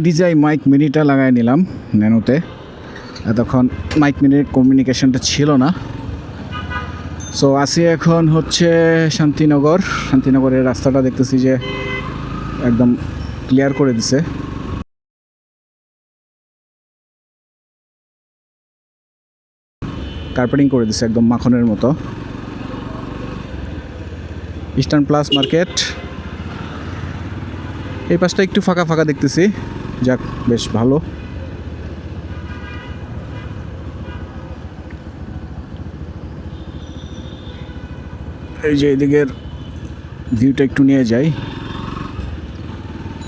ডিজাই mic মিনিটা লাগাই নিলাম ন্যানোতে। এতক্ষণ মাইক মিনির কমিউনিকেশনটা ছিল না। সো আসি এখন হচ্ছে শান্তিনগরের রাস্তাটা দেখতেছি যে একদম ক্লিয়ার করে দিছে। কার্পেটিং করে দিছে একদম মাখনের মতো। ইস্টার্ন প্লাস মার্কেট এই পাশটা একটু ফাঁকা ফাঁকা দেখতেছি, যাক বেশ ভালো। এই যে এদিকের ভিউটা একটু নিয়ে যাই,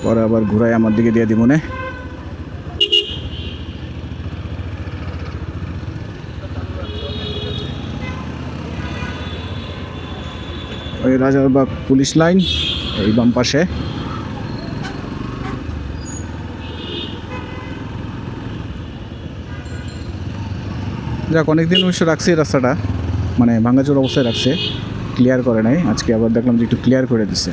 পরে আবার ঘুরাই আমার দিকে দিয়ে দিব মনে। ওই রাজারবাগ পুলিশ লাইন এই বাম পাশে। যাক অনেকদিন অবশ্য রাখছে রাস্তাটা, মানে ভাঙাচোর অবস্থায় রাখছে, ক্লিয়ার করে নাই। আজকে আবার দেখলাম যে একটু ক্লিয়ার করে দিছে।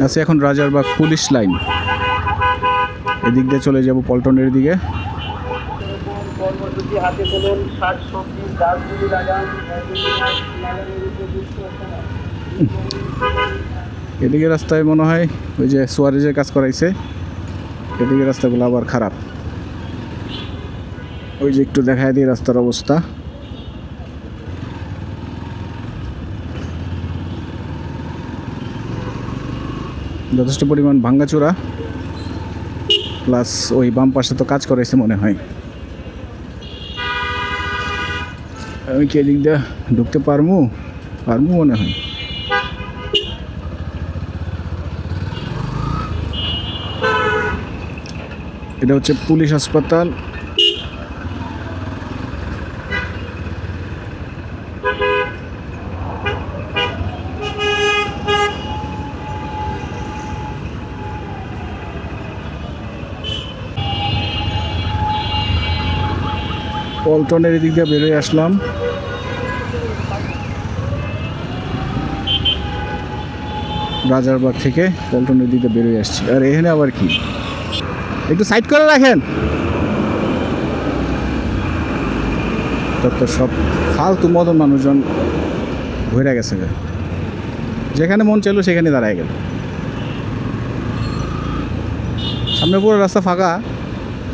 আচ্ছা এখন রাজারবাগ পুলিশ লাইন, এদিক দিয়ে চলে যাব পল্টনের দিকে। এদিকে রাস্তায় মনে হয় ওই যে সুয়ারেজের কাজ করাইছে, এদিকে রাস্তাগুলো আবার খারাপ। ওই যে একটু দেখায় দিই রাস্তার অবস্থা। যথেষ্ট পরিমাণ ভাঙ্গাচোরা, প্লাস ওই বাম পাশে তো কাজ করাইছে মনে হয়। আমি কি এদিক দিয়ে ঢুকতে পারবো মনে হয়। এটা হচ্ছে পুলিশ হাসপাতাল। পল্টনের এদিক দিয়ে বেরোয় আসলাম। রাজারবাগ থেকে পল্টনের দিক দিয়ে বেরোয় আসছি। আর এখানে আবার কি, একটু সাইড করে রাখেন। তো সব ফালতু মদন মানুষজন ঘুরে গেছে, যেখানে মন চাইলো সেখানে দাঁড়ায় গেল। সামনে পুরো রাস্তা ফাঁকা,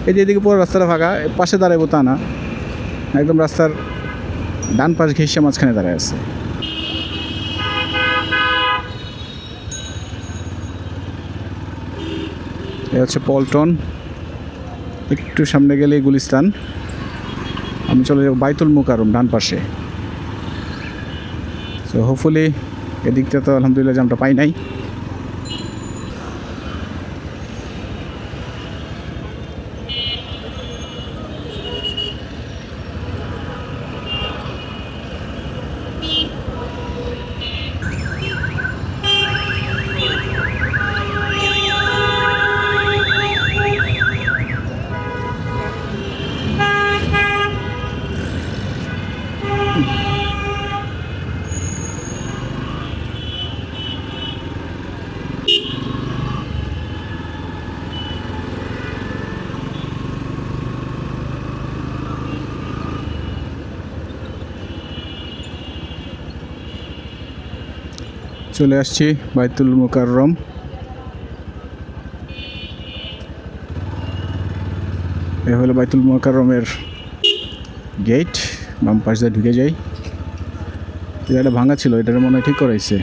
এই যে এদিকে পুরো রাস্তাটা ফাঁকা, পাশে দাঁড়াবো তা না, একদম রাস্তার ডান পাশ ঘেঁষে মাঝখানে দাঁড়ায় আছে। এ হচ্ছে পল্টন, একটু সামনে গেলে গুলিস্তান। আমি চলে যাব বাইতুল মুকাররম ডান পাশে। সো হোপফুলি এদিকটা তো আলহামদুলিল্লাহ জ্যামটা পাই নাই। চলে আসছি বাইতুল মুকাররম। এ হলো বাইতুল মুকাররমের গেট, বাম পাশ দিয়ে ঢুকে যাই। এটা ভাঙা ছিল, এটার মনে হয় ঠিক করাইছে।